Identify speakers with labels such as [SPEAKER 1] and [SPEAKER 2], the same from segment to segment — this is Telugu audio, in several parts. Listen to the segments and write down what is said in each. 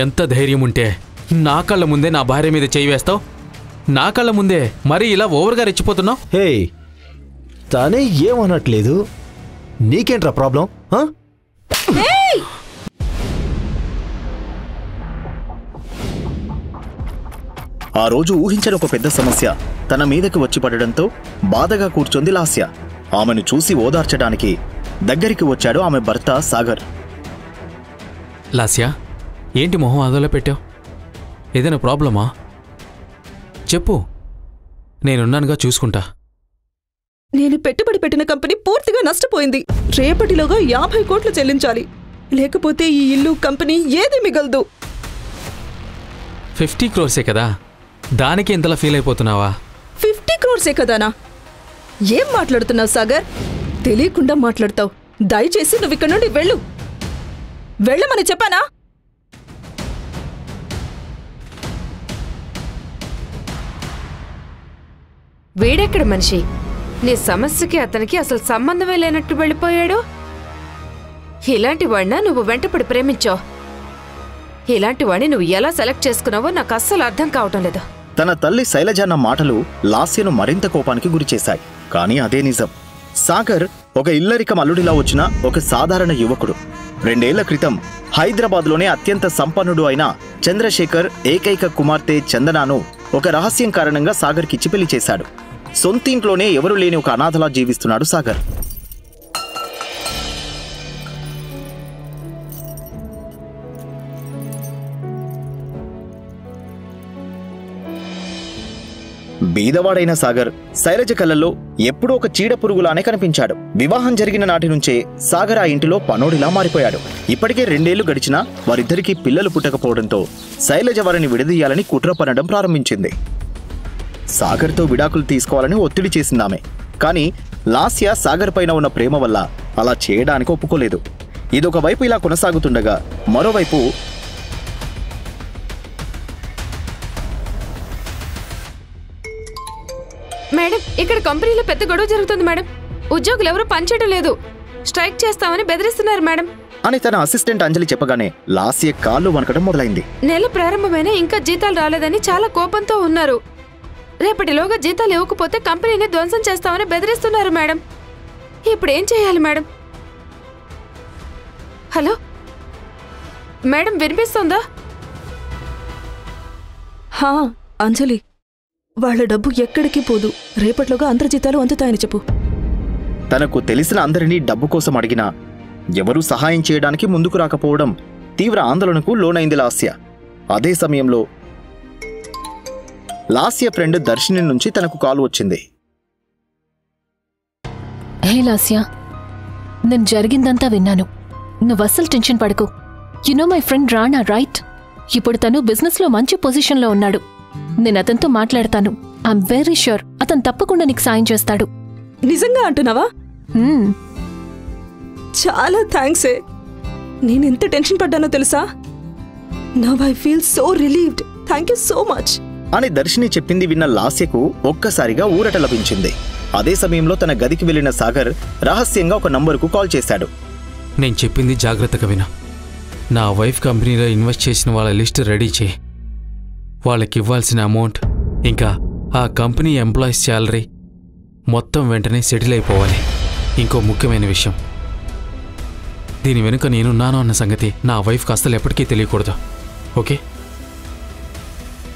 [SPEAKER 1] ఎంత ధైర్యం ఉంటే నా కళ్ళ ముందే నా భార్య మీద చేయి వేస్తావు? నా కళ్ళ ముందే మరీ ఇలా ఓవర్గా రెచ్చిపోతున్నావు?
[SPEAKER 2] హే, తానే ఏమనట్లేదు, నీకేంట్రా ప్రాబ్లం?
[SPEAKER 3] ఆ రోజు ఊహించని ఒక పెద్ద సమస్య తన మీదకి వచ్చి పడడంతో బాధగా కూర్చొంది లాస్య. ఆమెను చూసి ఓదార్చడానికి దగ్గరికి వచ్చాడు ఆమె భర్త సాగర్.
[SPEAKER 1] లాస్య, ఏంటి మొహం అదోలా పెట్టావు? ఏదైనా ప్రాబ్లమా? చెప్పు, నేనున్నానుగా, చూసుకుంటా.
[SPEAKER 4] నేను పెట్టుబడి పెట్టిన కంపెనీ పూర్తిగా నష్టపోయింది. రేపటిలోగా 50 కోట్లు చెల్లించాలి, లేకపోతే ఈ ఇల్లు కంపెనీ ఏది మిగలదు.
[SPEAKER 1] 50 crores కదా, దానికి ఇంతలా ఫీల్ అయిపోతున్నావా?
[SPEAKER 4] 50 crores కదానా? ఏం మాట్లాడుతున్నావు సాగర్? తెలియకుండా మాట్లాడతావు. దయచేసి నువ్వు ఇక్కడ నుండి వెళ్ళు. వెళ్ళమని చెప్పానా?
[SPEAKER 5] వీడెక్కడ మనిషి? నీ సమస్యకి అతనికి అసలు సంబంధమే లేనట్టు వెళ్ళిపోయాడు. ఇలాంటి వాడినా నువ్వు వెంటపడి ప్రేమించావు? ఇలాంటి వాడిని నువ్వు ఎలా సెలెక్ట్ చేసుకున్నావో నాకు అస్సలు అర్థం కావటం లేదు.
[SPEAKER 3] తన తల్లి శైలజన్న మాటలు లాస్యను మరింత కోపానికి గురిచేశాయి. కానీ అదే నిజం. సాగర్ ఒక ఇల్లరికం అల్లుడిలా వచ్చిన ఒక సాధారణ యువకుడు. 2 ఏళ్ల క్రితం హైదరాబాద్లోనే అత్యంత సంపన్నుడు అయిన చంద్రశేఖర్ ఏకైక కుమార్తె చందనాను ఒక రహస్యం కారణంగా సాగర్కిచ్చి పెళ్లి చేశాడు. సొంతింట్లోనే ఎవరు లేని ఒక అనాథలా జీవిస్తున్నాడు సాగర్. బీదవాడైన సాగర్ శైలజ కళ్ళల్లో ఎప్పుడూ ఒక చీడ పురుగులానే కనిపించాడు. వివాహం జరిగిన నాటి నుంచే సాగర్ ఆ ఇంటిలో పనోడిలా మారిపోయాడు. ఇప్పటికే 2 ఏళ్లు గడిచినా వారిద్దరికీ పిల్లలు పుట్టకపోవడంతో శైలజ వారిని విడదీయాలని కుట్ర పనడం ప్రారంభించింది. సాగర్తో విడాకులు తీసుకోవాలని ఒత్తిడి చేసిందామె. కానీ లాస్య సాగర్ పైన ఉన్న ప్రేమ వల్ల అలా చేయడానికి ఒప్పుకోలేదు. ఇదొక వైపు ఇలా కొనసాగుతుండగా మరోవైపు
[SPEAKER 5] మేడం, ఇక్కడ కంపెనీలో పెద్ద గొడవ జరుగుతుంది మేడం. ఉద్యోగులు ఎవరు పనిచేయడం లేదు, స్ట్రైక్ చేస్తామని బెదిరిస్తున్నారు మేడం
[SPEAKER 3] అని తన అసిస్టెంట్ అంజలి చెప్పగానే లాస్య కాళ్ళు వణకడం మొదలైంది.
[SPEAKER 5] నెల ప్రారంభమైన ఇంకా జీతాలు రాలేదని చాలా కోపంతో ఉన్నారు. రేపటిలోగా జీతాలు ఇవ్వకపోతే కంపెనీని ధ్వంసం చేస్తామని బెదిరిస్తున్నారు మేడం. ఇప్పుడు ఏం చేయాలి మేడం? హలో మేడం, వినిపిస్తుందా?
[SPEAKER 4] హా అంజలి, వాళ్ళ డబ్బు ఎక్కడికి పోదు. రేపట్లోగా అందరి జీతాలు అందుతాయని చెప్పు.
[SPEAKER 3] తనకు తెలిసిన అందరినీ డబ్బు కోసం అడిగినా ఎవరూ సహాయం చేయడానికి ముందుకు రాకపోవడం తీవ్ర ఆందోళనకు లోనైంది లాస్య. అదే సమయంలో లాస్య ఫ్రెండ్ దర్శిని నుంచి తనకు కాల్ వచ్చింది.
[SPEAKER 6] హే లాస్య, నేను జరిగిందంతా విన్నాను. నువ్వు అస్సలు టెన్షన్ పడకు. You know my friend Rana, right? ఇప్పుడు తను బిజినెస్లో మంచి పొజిషన్లో ఉన్నాడు. నేను అతనితో మాట్లాడతాను. ఐఎమ్ వెరీ ష్యూర్ అతను తప్పకుండా నీకు సాయం చేస్తాడు.
[SPEAKER 4] నిజంగా అంటున్నావా? చాలా థ్యాంక్స్. నేనెంత టెన్షన్ పడ్డానో తెలుసా? Now I feel so relieved. Thank you so much
[SPEAKER 3] అని దర్శిని చెప్పింది విన్న లాస్యకు ఒక్కసారిగా ఊరట లభించింది. అదే సమయంలో తన గదికి వెళ్లిన సాగర్ రహస్యంగా ఒక నంబరుకు కాల్ చేశాడు.
[SPEAKER 1] నేను చెప్పింది జాగ్రత్తగా వినా. నా వైఫ్ కంపెనీలో ఇన్వెస్ట్ చేసిన వాళ్ళ లిస్ట్ రెడీ చేయి. వాళ్ళకి ఇవ్వాల్సిన అమౌంట్, ఇంకా ఆ కంపెనీ ఎంప్లాయీస్ శాలరీ మొత్తం వెంటనే సెటిల్ అయిపోవాలి. ఇంకో ముఖ్యమైన విషయం, దీని వెనుక నేనున్నాను అన్న సంగతి నా వైఫ్కి అస్సలు ఎప్పటికీ తెలియకూడదు, ఓకే?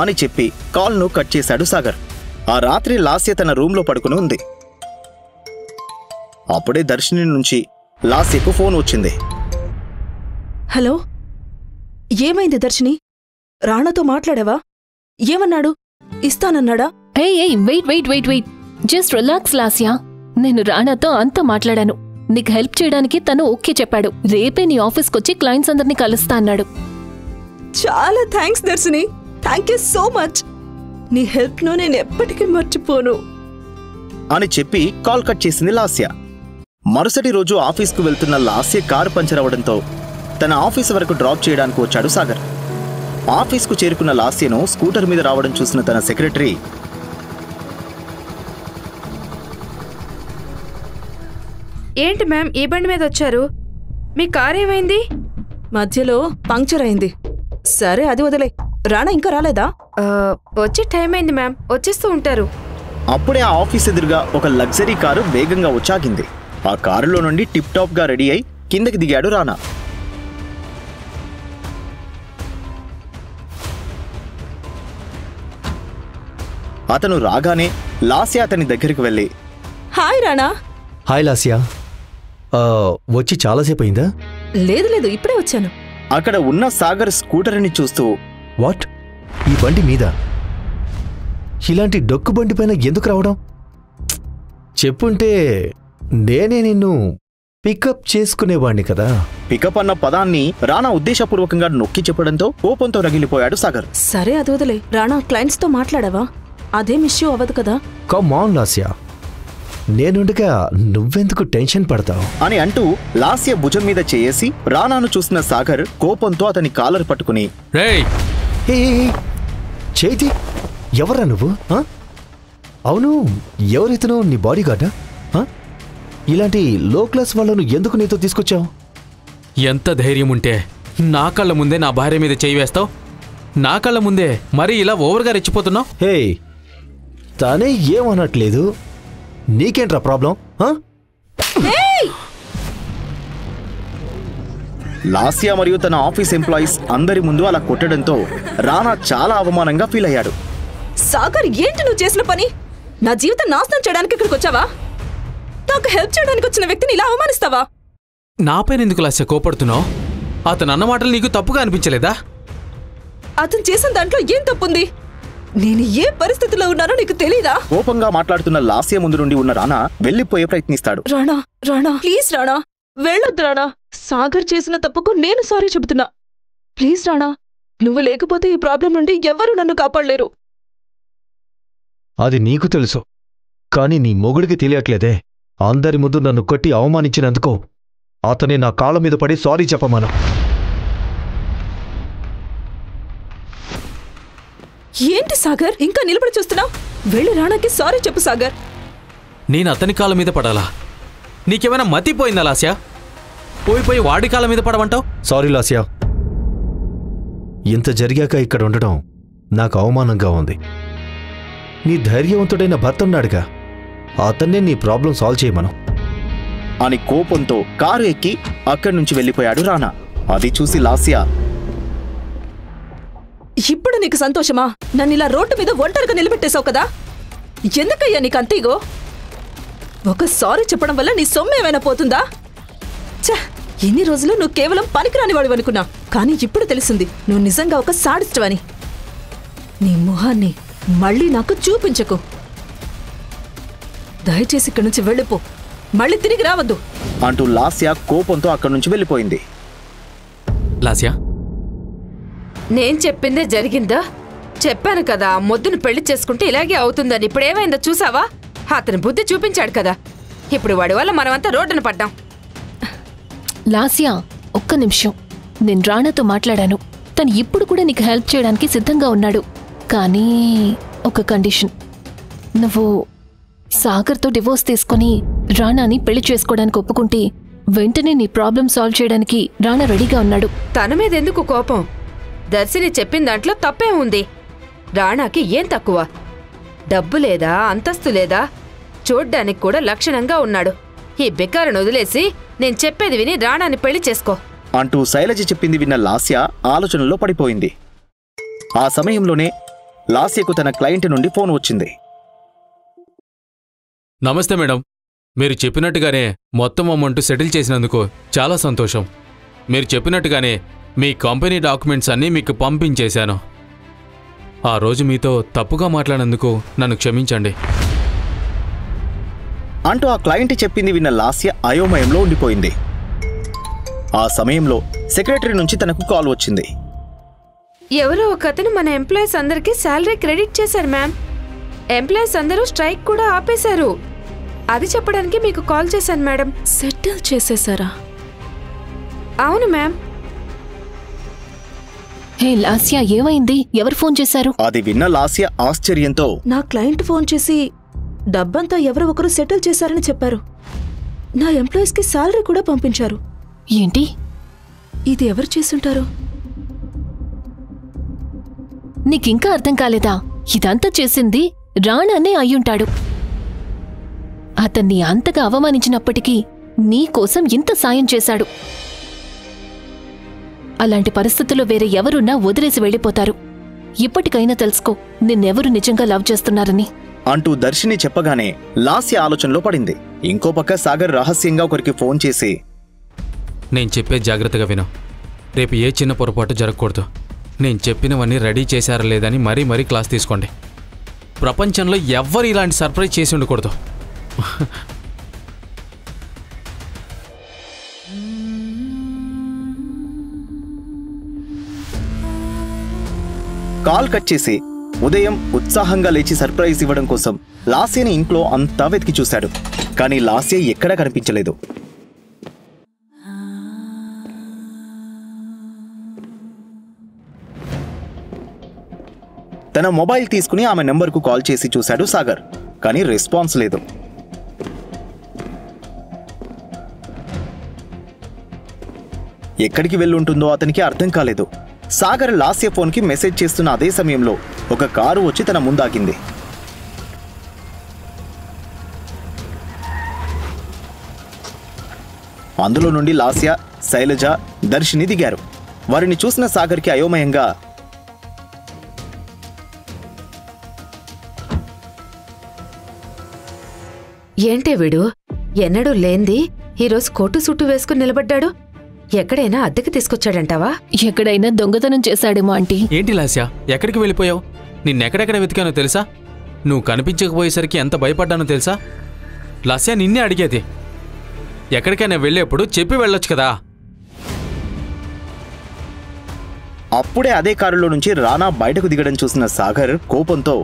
[SPEAKER 3] అని చెప్పి కాల్ను కట్ చేశాడు సాగర్. ఆ రాత్రి లాస్య తన రూంలో పడుకుని ఉంది. అప్పుడే దర్శిని నుంచి లాస్యకు ఫోన్ వచ్చింది.
[SPEAKER 4] హలో, ఏమైంది దర్శిని? రాణాతో మాట్లాడావా? ఏమన్నాడు? ఇస్తానన్నాడా?
[SPEAKER 6] Hey wait wait wait wait just relax Lasya. నేను రాణాతో అంతా మాట్లాడాను. నీకు హెల్ప్ చేయడానికి తను ఓకే చెప్పాడు. రేపే నీ ఆఫీస్కొచ్చి క్లయింట్స్ అందరినీ కలుస్తా అన్నాడు.
[SPEAKER 4] చాలా thanks Darshini. Thank you so much. నీ హెల్ప్ను నేను ఎప్పటికీ మర్చిపోను
[SPEAKER 3] అని చెప్పి కాల్ కట్ చేసింది లాస్య. మరుసటి రోజు ఆఫీస్కు వెళ్తున్న లాస్య కారు పంచర్ అవడంతో తన ఆఫీస్ వరకు డ్రాప్ చేయడానికి వచ్చాడు సాగర్. ఆఫీస్కు చేరుకున్న లాస్యను స్కూటర్ మీద రావడం చూసిన తన సెక్రటరీ,
[SPEAKER 5] ఏంటి మ్యామ్ ఈ బండి మీద వచ్చారు? మీ కార్ ఏమైంది?
[SPEAKER 4] మధ్యలో పంక్చర్ అయింది. సరే అది వదిలే. రాణా ఇంకా రాలేదా?
[SPEAKER 5] వచ్చే టైం అయింది మ్యామ్, వచ్చేస్తూ ఉంటారు.
[SPEAKER 3] అప్పుడే ఆ ఆఫీస్ ఎదురుగా ఒక లగ్జరీ కారు వేగంగా వచ్చాగింది. ఆ కారులో నుండి టిప్ టాప్ గా రెడీ అయి కిందకి దిగాడు రానా. అతను రాగానే లాస్య అతని దగ్గరికి వెళ్ళి,
[SPEAKER 4] హాయ్ రాణా.
[SPEAKER 2] హాయ్ లాస్యా, వచ్చి చాలాసేపు అయిందా?
[SPEAKER 4] లేదు లేదు, ఇప్పుడే వచ్చాను.
[SPEAKER 3] అక్కడ ఉన్న సాగర్ స్కూటర్ని చూస్తూ,
[SPEAKER 2] వాట్, ఈ బండి మీద? ఇలాంటి డొక్కు బండి పైన ఎందుకు రావడం? చెప్పుంటే నేనే నిన్ను పికప్ చేసుకునేవాణ్ణి కదా.
[SPEAKER 3] పికప్ అన్న పదాన్ని రానా ఉద్దేశపూర్వకంగా నొక్కి చెప్పడంతో కోపంతో రగిలిపోయాడు సాగర్.
[SPEAKER 4] సరే అది వదిలే. రాణా, క్లయింట్స్ తో మాట్లాడావా? అదేం ఇష్యూ అవ్వదు కదా?
[SPEAKER 2] కమ్ ఆన్ లాస్యా, నేనుండగా నువ్వెందుకు టెన్షన్ పడతావు
[SPEAKER 3] అని అంటూ లాస్య భుజం మీద చేసి రానాను చూసిన సాగర్ కోపంతో అతని కాలర్ పట్టుకుని,
[SPEAKER 1] రేయ్
[SPEAKER 2] హే చేతి, ఎవరా నువ్వు? అవును, ఎవరితను? నీ బాడీ గార్డా? ఇలాంటి లో క్లాస్ వాళ్ళను ఎందుకు నీతో తీసుకొచ్చావు?
[SPEAKER 1] ఎంత ధైర్యం ఉంటే నా కళ్ళ ముందే నా భార్య మీద చేయి వేస్తావు? నా కళ్ళ ముందే మరీ ఇలా ఓవర్గా రెచ్చిపోతున్నావు?
[SPEAKER 2] హే, తానే ఏమనట్లేదు, నీకేంట్రా ప్రాబ్లం?
[SPEAKER 3] లాస్య మరియు తన ఆఫీస్ ఎంప్లాయీస్ అందరి ముందు అలా కొట్టడంతో రానా చాలా అవమానంగా ఫీల్ అయ్యాడు.
[SPEAKER 4] సాగర్, ఏంటి నువ్వు చేసిన పని? నా జీవితం నాశనం చేయడానికి ఇక్కడికి వచ్చావా? నాకు హెల్ప్ చేయడానికి వచ్చిన వ్యక్తిని ఇలా అవమానిస్తావా?
[SPEAKER 1] నాపైన ఎందుకు లాస్య కోపడుతున్నావు? అతను అన్న మాటలు నీకు తప్పుగా అనిపించలేదా?
[SPEAKER 4] అతను చేసిన దాంట్లో ఏం తప్పుంది? నేను ఏ పరిస్థితిలో ఉన్నానో నీకు తెలీదా?
[SPEAKER 3] కోపంగా మాట్లాడుతున్న లాస్య ముందు నుండి ఉన్న రానా వెళ్లిపోయే ప్రయత్నిస్తాడు.
[SPEAKER 4] రాణా, రాణా, ప్లీజ్ రాణా, వెళ్ళొద్దు రాణా. సాగర్ చేసిన తప్పుకు నేను సారీ చెబుతున్నా. ప్లీజ్ రాణా, నువ్వు లేకపోతే ఈ ప్రాబ్లం నుండి ఎవరు నన్ను కాపాడలేరు.
[SPEAKER 2] అది నీకు తెలుసు, కానీ నీ మొగుడికి తెలియట్లేదే. అందరి ముందు నన్ను కొట్టి అవమానించినందుకు అతనే నా కాళ్ళ మీద పడి సారీ చెప్పమను.
[SPEAKER 4] ఏంటి సాగర్, ఇంకా నిలబడి చూస్తున్నావు? వెళ్ళి రాణాకి సారీ చెప్పు సాగర్.
[SPEAKER 1] నేను అతని కాళ్ళ మీద పడాలా? నీకేమైనా మతిపోయిందా లాస్య? పోయిపోయి వాడి కాళ్ళ మీద పడమంటావు?
[SPEAKER 2] సారీ లాస్యా, ఇంత జరిగాక ఇక్కడ ఉండడం నాకు అవమానంగా ఉంది. నీ ధైర్యవంతుడైన భర్త ఉన్నాడుగా, అతన్నే నీ ప్రాబ్లం సాల్వ్ చేయమను
[SPEAKER 3] అని కోపంతో కారు ఎక్కి అక్కడి నుంచి వెళ్లిపోయాడు రానా. అది చూసి లాస్య,
[SPEAKER 4] ఇప్పుడు నీకు సంతోషమా? నన్ను ఇలా రోడ్డు మీద ఒంటరిగా నిలబెట్టేశావు కదా. ఎందుకయ్యా నీకు అంతీగో? ఒక సారీ చెప్పడం వల్ల నీ సొమ్ము ఏమైనా పోతుందా? ఛ, ఇన్ని రోజులు నువ్వు కేవలం పనికిరాని వాడు అనుకున్నా, కానీ ఇప్పుడు తెలిసింది నువ్వు నిజంగా ఒక సాడిస్ట్ అని. నీ మొహాన్ని మళ్ళీ నాకు చూపించకు. దయచేసి ఇక్కడి నుంచి వెళ్ళిపో, మళ్ళీ తిరిగి రావద్దు
[SPEAKER 3] అంటూ లాస్య కోపంతో అక్కడి నుంచి వెళ్లిపోయింది.
[SPEAKER 1] లాస్య,
[SPEAKER 5] నేను చెప్పిందే జరిగిందా? చెప్పాను కదా, మొద్దును పెళ్లి చేసుకుంటే ఇలాగే అవుతుందని. ఇప్పుడేమైందో చూసావా? అతని బుద్ధి చూపించాడు కదా, ఇప్పుడు వాడి వల్ల మనమంతా రోడ్డున పడ్డాం.
[SPEAKER 6] లాస్యా, ఒక్క నిమిషం. నేను రాణాతో మాట్లాడాను. తను ఇప్పుడు కూడా నీకు హెల్ప్ చేయడానికి సిద్ధంగా ఉన్నాడు. కానీ ఒక కండిషన్. నువ్వు సాగర్తో డివోర్స్ తీసుకొని రాణాని పెళ్లి చేసుకోవడానికి ఒప్పుకుంటే వెంటనే నీ ప్రాబ్లం సాల్వ్ చేయడానికి రాణా రెడీగా ఉన్నాడు.
[SPEAKER 5] తన మీద ఎందుకు కోపం? దర్శిని చెప్పిన దాంట్లో తప్పే ఉంది. రాణాకి ఏం తక్కువ? డబ్బు లేదా, అంతస్తు లేదా? చూడ్డానికి కూడా లక్షణంగా ఉన్నాడు. ఈ బికారును వదిలేసి నేను చెప్పేది విని రాణాని పెళ్లి చేసుకో
[SPEAKER 3] అంటూ శైలజ చెప్పింది విన్న లాస్య ఆలోచనలో పడిపోయింది. ఆ సమయంలోనే లాస్యకు తన క్లయింట్ నుండి ఫోన్ వచ్చింది.
[SPEAKER 1] నమస్తే మేడం, మీరు చెప్పినట్టుగానే మొత్తం అమౌంట్ సెటిల్ చేసినందుకు చాలా సంతోషం. మీరు చెప్పినట్టుగానే మీ కంపెనీ డాక్యుమెంట్స్ అన్నీ మీకు పంపించేశాను. ఆ రోజు మీతో తప్పుగా మాట్లాడినందుకు నన్ను క్షమించండి
[SPEAKER 3] అంటూ ఆ క్లయింట్ చెప్పింది విన్న లాస్య అయోమయంలో ఉండిపోయింది. ఆ సమయంలో సెక్రటరీ నుంచి తనకు కాల్ వచ్చింది.
[SPEAKER 5] ఎవరో ఒక అతను మన ఎంప్లాయీస్ అందరికీ శాలరీ క్రెడిట్ చేశారు మ్యామ్. ఎంప్లాయీస్ అందరూ స్ట్రైక్ కూడా ఆపేశారు. అది చెప్పడానికి మీకు కాల్ చేశాను మేడం.
[SPEAKER 4] సెటిల్ చేసేసారా?
[SPEAKER 5] అవును మ్యామ్.
[SPEAKER 6] హే లాస్యా, ఏమైంది? ఎవరు ఫోన్ చేశారు?
[SPEAKER 3] అది విన్న లాస్య ఆశ్చర్యంతో,
[SPEAKER 4] నా క్లయింట్ ఫోన్ చేసి డబ్బంతా ఎవరో ఒకరు సెటిల్ చేశారని చెప్పారు. నా ఎంప్లాయీస్కి శాలరీ కూడా పంపించారు.
[SPEAKER 6] ఏంటి?
[SPEAKER 4] ఇది ఎవరు చేసుంటారు?
[SPEAKER 6] నీకింకా అర్థం కాలేదా? ఇదంతా చేసింది రాణానే అయ్యుంటాడు. అతన్ని అంతగా అవమానించినప్పటికీ నీకోసం ఇంత సాయం చేశాడు. అలాంటి పరిస్థితుల్లో వేరే ఎవరున్నా వదిలేసి వెళ్ళిపోతారు. ఇప్పటికైనా తెలుసుకో నిన్నెవరు నిజంగా లవ్ చేస్తున్నారని
[SPEAKER 3] అంటూ దర్శిని చెప్పగానే లాస్య ఆలోచనలో పడింది. ఇంకో పక్క సాగర్ రహస్యంగా ఒకరికి ఫోన్ చేసి,
[SPEAKER 1] నేను చెప్పే జాగ్రత్తగా విను. రేపు ఏ చిన్న పొరపాటు జరగకూడదు. నేను చెప్పినవన్నీ రెడీ చేశారా లేదని మరీ క్లాస్ తీసుకోండి. ప్రపంచంలో ఎవ్వరు ఇలాంటి సర్ప్రైజ్ చేసి ఉండకూడదు.
[SPEAKER 3] కాల్ కట్ చేసి ఉదయం ఉత్సాహంగా లేచి సర్ప్రైజ్ ఇవ్వడం కోసం లాస్యని ఇంట్లో అంతా వెతికి చూశాడు. కానీ లాస్య ఎక్కడా కనిపించలేదు. తన మొబైల్ తీసుకుని ఆమె నెంబర్కు కాల్ చేసి చూశాడు సాగర్. కానీ రెస్పాన్స్ లేదు. ఎక్కడికి వెళ్ళుంటుందో అతనికి అర్థం కాలేదు. సాగర్ లాస్య ఫోన్కి మెసేజ్ చేస్తున్న అదే సమయంలో ఒక కారు వచ్చి తన ముందాగింది. అందులో నుండి లాస్య, శైలజ, దర్శిని దిగారు. వారిని చూసిన సాగర్కి అయోమయంగా,
[SPEAKER 5] ఏంటే వీడు ఎన్నడూ లేంది ఈరోజు కోటు సుట్టు వేసుకుని నిలబడ్డాడు? ఎక్కడైనా అద్దెకి తీసుకొచ్చాడంటావా?
[SPEAKER 6] ఎక్కడైనా దొంగతనం చేశాడేమో ఆంటీ.
[SPEAKER 1] ఏంటి లాస్య, ఎక్కడికి వెళ్ళిపోయావు? నిన్నెక్కడెక్కడ వెతికానో తెలుసా? నువ్వు కనిపించకపోయేసరికి ఎంత భయపడ్డానో తెలుసా? లాస్య, నిన్నే అడిగేది. ఎక్కడికైనా వెళ్ళేప్పుడు చెప్పి వెళ్ళొచ్చు కదా.
[SPEAKER 3] అప్పుడే అదే కారులో నుంచి రానా బయటకు దిగడం చూసిన సాగర్ కోపంతో,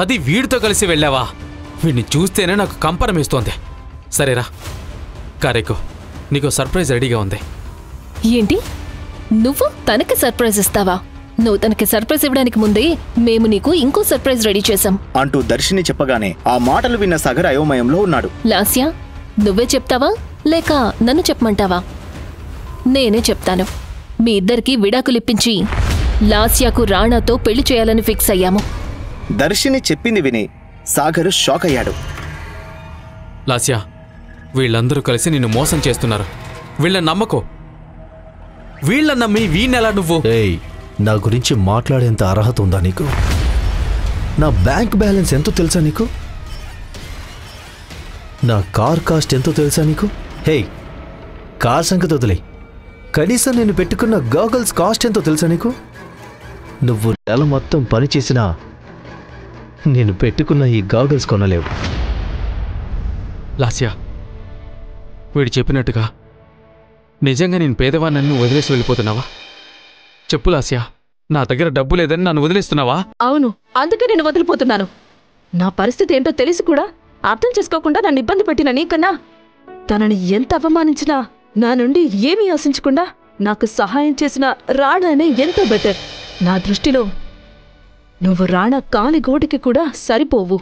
[SPEAKER 1] అది వీడితో కలిసి వెళ్ళావా? వీడిని చూస్తేనే నాకు కంపరం వేస్తోంది. సరేరా, కారేకు, నీకు సర్ప్రైజ్ రెడీగా ఉంది.
[SPEAKER 6] ఏంటి? నువ్వు తనకి సర్ప్రైజ్ ఇస్తావా? నువ్వు తనకి సర్ప్రైజ్ ఇవ్వడానికి ముందే మేము నీకు ఇంకో సర్ప్రైజ్ రెడీ చేశాం
[SPEAKER 3] అంటూ దర్శిని చెప్పగానే ఆ మాటలు విన్న సాగర్ అయోమయంలో ఉన్నాడు.
[SPEAKER 6] లాస్య, నువ్వే చెప్తావా లేక నన్ను చెప్పమంటావా? నేనే చెప్తాను. మీ ఇద్దరికి విడాకులిప్పించి లాస్యాకు రాణాతో పెళ్లి చేయాలని ఫిక్స్ అయ్యాము.
[SPEAKER 3] దర్శిని చెప్పింది విని సాగర్ షాక్ అయ్యాడు.
[SPEAKER 1] లాస్య, వీళ్ళందరూ కలిసి నిన్ను మోసం చేస్తున్నారు. వీళ్ళని నమ్మకో. వీళ్ళని నమ్మి వీణెలా నువ్వు?
[SPEAKER 2] ఏయ్, నా గురించి మాట్లాడేంత అర్హత ఉందా నీకు? నా బ్యాంక్ బ్యాలెన్స్ ఎంతో తెలుసా నీకు? నా కార్ కాస్ట్ ఎంతో తెలుసా నీకు? హే, కార్ సంగతి వదిలే. కనీసం నేను పెట్టుకున్న గాగల్స్ కాస్ట్ ఎంతో తెలుసా నీకు? నువ్వు నెల మొత్తం పని చేసినా నేను పెట్టుకున్న ఈ గాగల్స్ కొనలేవు.
[SPEAKER 1] లాస్య, వీడు చెప్పినట్టుగా నిజంగా నేను పేదవాడిని నువ్వు వదిలేసి వెళ్ళిపోతున్నావా? చెప్పు లాస్య, నా దగ్గర డబ్బు లేదని నన్ను వదిలేస్తున్నావా?
[SPEAKER 4] అవును, అందుకే నేను వదిలిపోతున్నాను. నా పరిస్థితి ఏంటో తెలిసి కూడా అర్థం చేసుకోకుండా నన్ను ఇబ్బంది పెట్టిన నీకన్నా తనని ఎంత అవమానించినా నా నుండి ఏమీ ఆశించకుండా నాకు సహాయం చేసిన రాణానే ఎంతో బెటర్. నా దృష్టిలో నువ్వు రాణా కాలి గోటికి కూడా సరిపోవు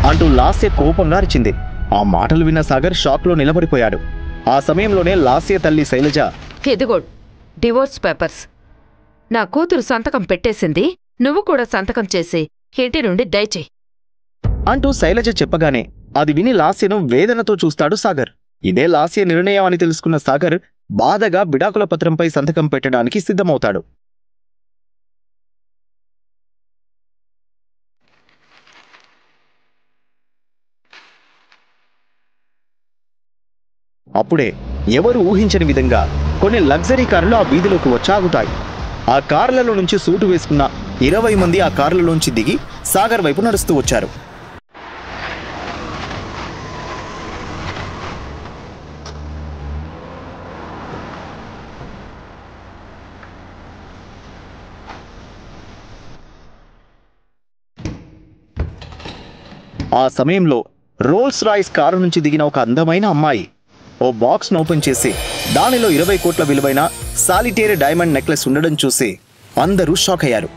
[SPEAKER 3] అంటూ లాస్య కోపంగా అరిచింది. ఆ మాటలు విన్న సాగర్ షాక్లో నిలబడిపోయాడు. ఆ సమయంలోనే లాస్య తల్లి శైలజ,
[SPEAKER 5] ఇదిగో డివోర్స్ పేపర్స్. నా కూతురు సంతకం పెట్టేసింది, నువ్వు కూడా సంతకం చేసి ఇంటి నుండి దయచేయి
[SPEAKER 3] అంటూ శైలజ చెప్పగానే అది విని లాస్యను వేదనతో చూస్తాడు సాగర్. ఇదే లాస్య నిర్ణయం అని తెలుసుకున్న సాగర్ బాధగా విడాకుల పత్రంపై సంతకం పెట్టడానికి సిద్ధమవుతాడు. అప్పుడే ఎవరు ఊహించని విధంగా కొన్ని లగ్జరీ కార్లు ఆ వీధిలోకి వచ్చాగుతాయి. ఆ కార్లలో నుంచి సూటు వేసుకున్న 20 మంది ఆ కార్లలోంచి దిగి సాగర్ వైపు నడుస్తూ వచ్చారు. ఆ సమయంలో రోల్స్ రాయ్స్ కారు నుంచి దిగిన ఒక అందమైన అమ్మాయి ఓ బాక్స్ను ఓపెన్ చేసి దానిలో 20 కోట్ల విలువైన సాలిటేర్ డైమండ్ నెక్లెస్ ఉండడం చూసి అందరూ షాక్ అయ్యారు.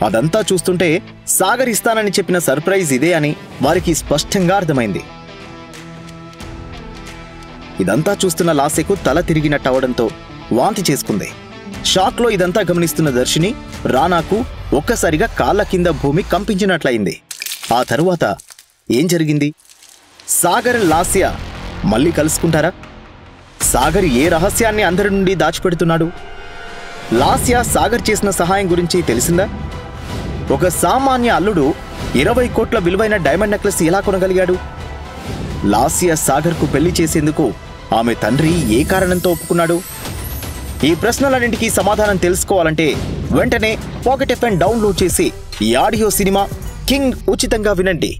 [SPEAKER 3] అదంతా చూస్తుంటే సాగర్ ఇస్తానని చెప్పిన సర్ప్రైజ్ ఇదే అని వారికి స్పష్టంగా అర్థమైంది. ఇదంతా చూస్తున్న లాస్యకు తల తిరిగినట్టవడంతో వాంతి చేసుకుంది. షాక్లో ఇదంతా గమనిస్తున్న దర్శిని రానాకు ఒక్కసారిగా కాళ్ళ కింద భూమి కంపించినట్లయింది. ఆ తరువాత ఏం జరిగింది? సాగర్ లాస్య మళ్ళీ కలుసుకుంటారా? సాగర్ ఏ రహస్యాన్ని అందరి నుండి దాచిపెడుతున్నాడు? లాస్య సాగర్ చేసిన సహాయం గురించి తెలిసిందా? ఒక సామాన్య అల్లుడు 20 కోట్ల విలువైన డైమండ్ నెక్లెస్ ఎలా కొనగలిగాడు? లాస్య సాగర్కు పెళ్లి చేసేందుకు ఆమె తండ్రి ఏ కారణంతో ఒప్పుకున్నాడు? ఈ ప్రశ్నలన్నింటికీ సమాధానం తెలుసుకోవాలంటే వెంటనే పాకెట్ FM డౌన్లోడ్ చేసి ఈ ఆడియో సినిమా కింగ్ ఉచితంగా వినండి.